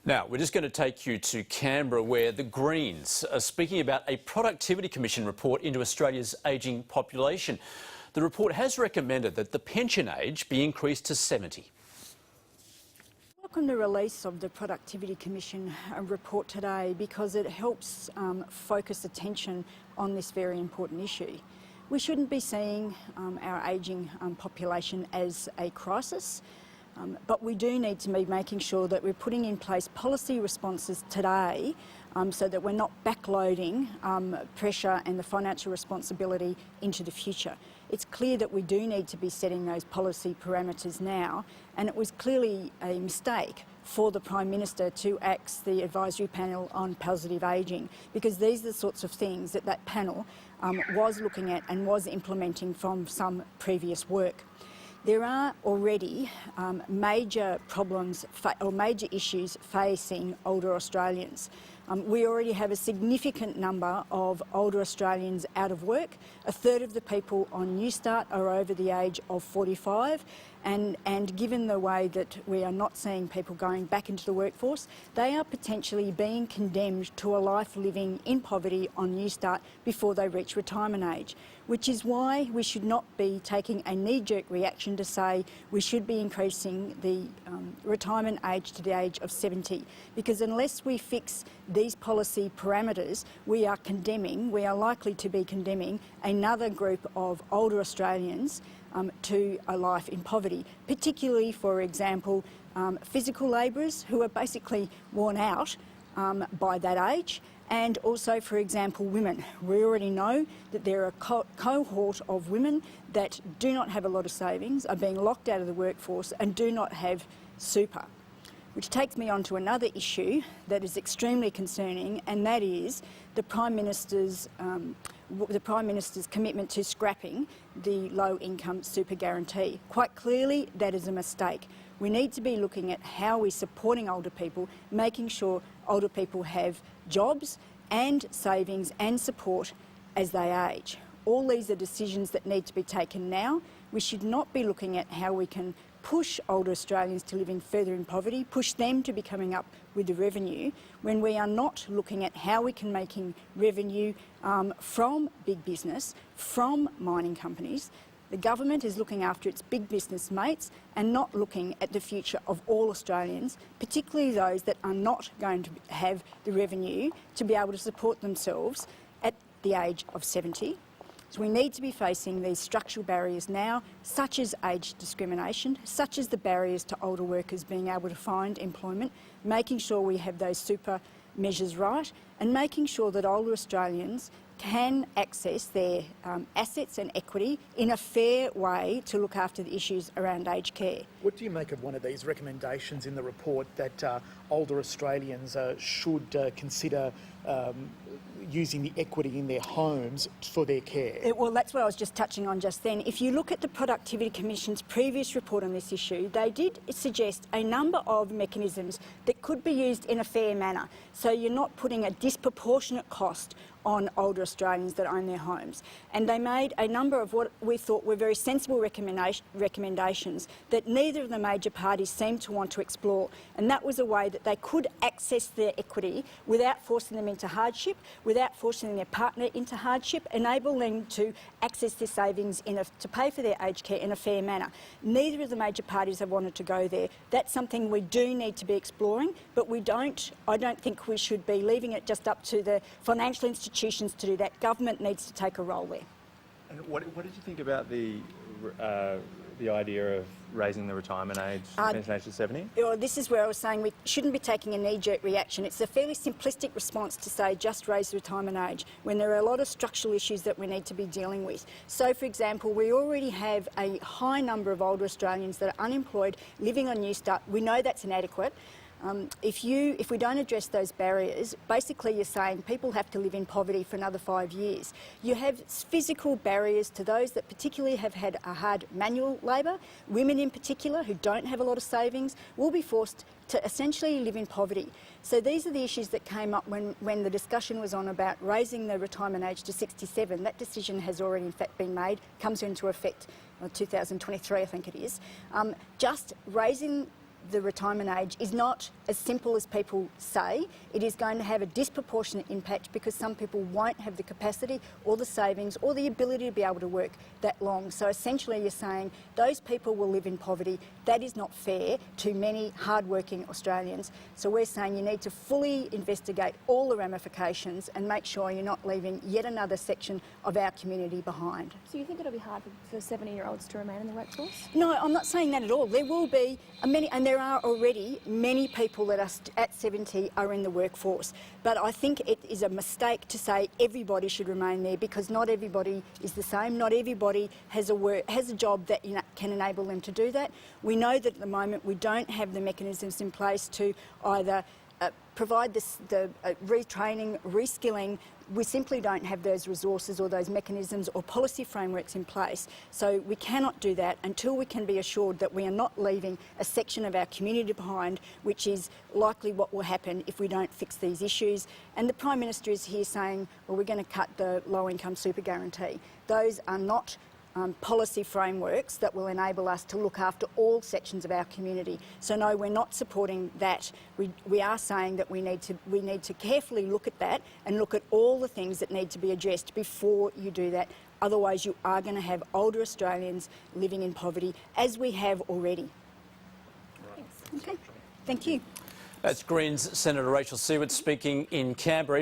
Now, we're just going to take you to Canberra, where the Greens are speaking about a Productivity Commission report into Australia's ageing population. The report has recommended that the pension age be increased to 70. Welcome the release of the Productivity Commission report today because it helps focus attention on this very important issue. We shouldn't be seeing our ageing population as a crisis. But we do need to be making sure that we're putting in place policy responses today so that we're not backloading pressure and the financial responsibility into the future. It's clear that we do need to be setting those policy parameters now, and it was clearly a mistake for the Prime Minister to axe the advisory panel on positive ageing, because these are the sorts of things that that panel was looking at and was implementing from some previous work. There are already major problems or major issues facing older Australians. We already have a significant number of older Australians out of work. A third of the people on Newstart are over the age of 45, and given the way that we are not seeing people going back into the workforce, they are potentially being condemned to a life living in poverty on Newstart before they reach retirement age, which is why we should not be taking a knee-jerk reaction to say we should be increasing the retirement age to the age of 70, because unless we fix these policy parameters, we are likely to be condemning another group of older Australians to a life in poverty, particularly, for example, physical labourers who are basically worn out by that age, and also, for example, women. We already know that there are a cohort of women that do not have a lot of savings, are being locked out of the workforce and do not have super. Which takes me on to another issue that is extremely concerning, and that is the Prime Minister's commitment to scrapping the low-income super guarantee. Quite clearly, that is a mistake. We need to be looking at how we're supporting older people, making sure older people have jobs and savings and support as they age. All these are decisions that need to be taken now. We should not be looking at how we can push older Australians to living further in poverty, push them to be coming up with the revenue, when we are not looking at how we can make revenue from big business, from mining companies. The government is looking after its big business mates and not looking at the future of all Australians, particularly those that are not going to have the revenue to be able to support themselves at the age of 70. So we need to be facing these structural barriers now, such as age discrimination, such as the barriers to older workers being able to find employment, making sure we have those super measures right, and making sure that older Australians can access their assets and equity in a fair way to look after the issues around aged care. What do you make of one of these recommendations in the report that older Australians should consider using the equity in their homes for their care? Well, that's what I was just touching on just then. If you look at the Productivity Commission's previous report on this issue, they did suggest a number of mechanisms that could be used in a fair manner, so you're not putting a disproportionate cost on older Australians that own their homes. And they made a number of what we thought were very sensible recommendations that neither of the major parties seemed to want to explore. And that was a way that they could access their equity without forcing them into hardship, without forcing their partner into hardship, enable them to access their savings to pay for their aged care in a fair manner. Neither of the major parties have wanted to go there. That's something we do need to be exploring, but I don't think we should be leaving it just up to the financial institutions to do that. Government needs to take a role there. And what did you think about the idea of raising the retirement age, pension age to 70? This is where I was saying we shouldn't be taking a knee-jerk reaction. It's a fairly simplistic response to say just raise the retirement age when there are a lot of structural issues that we need to be dealing with. So, for example, we already have a high number of older Australians that are unemployed, living on Newstart. We know that's inadequate. If we don't address those barriers, basically you're saying people have to live in poverty for another 5 years. You have physical barriers to those that particularly have had a hard manual labour. Women in particular who don't have a lot of savings will be forced to essentially live in poverty. So these are the issues that came up when the discussion was on about raising the retirement age to 67. That decision has already in fact been made, comes into effect 2023 I think it is. Just raising the retirement age is not as simple as people say. It is going to have a disproportionate impact because some people won't have the capacity or the savings or the ability to be able to work that long. So essentially you're saying those people will live in poverty. That is not fair to many hard-working Australians. So we're saying you need to fully investigate all the ramifications and make sure you're not leaving yet another section of our community behind. So you think it'll be hard for 70-year-olds to remain in the workforce? No, I'm not saying that at all. There will be many, and there are already many people that are at 70 are in the workforce. But I think it is a mistake to say everybody should remain there because not everybody is the same. Not everybody has a job that can enable them to do that. We know that at the moment we don't have the mechanisms in place to either provide the retraining, reskilling. We simply don't have those resources or those mechanisms or policy frameworks in place. So we cannot do that until we can be assured that we are not leaving a section of our community behind, which is likely what will happen if we don't fix these issues. And the Prime Minister is here saying, well, we're going to cut the low-income super guarantee. Those are not policy frameworks that will enable us to look after all sections of our community. So no, we're not supporting that. We are saying that we need to carefully look at that and look at all the things that need to be addressed before you do that. Otherwise you are going to have older Australians living in poverty, as we have already. Thanks. Okay, thank you. That's Greens Senator Rachel Siewert speaking in Canberra.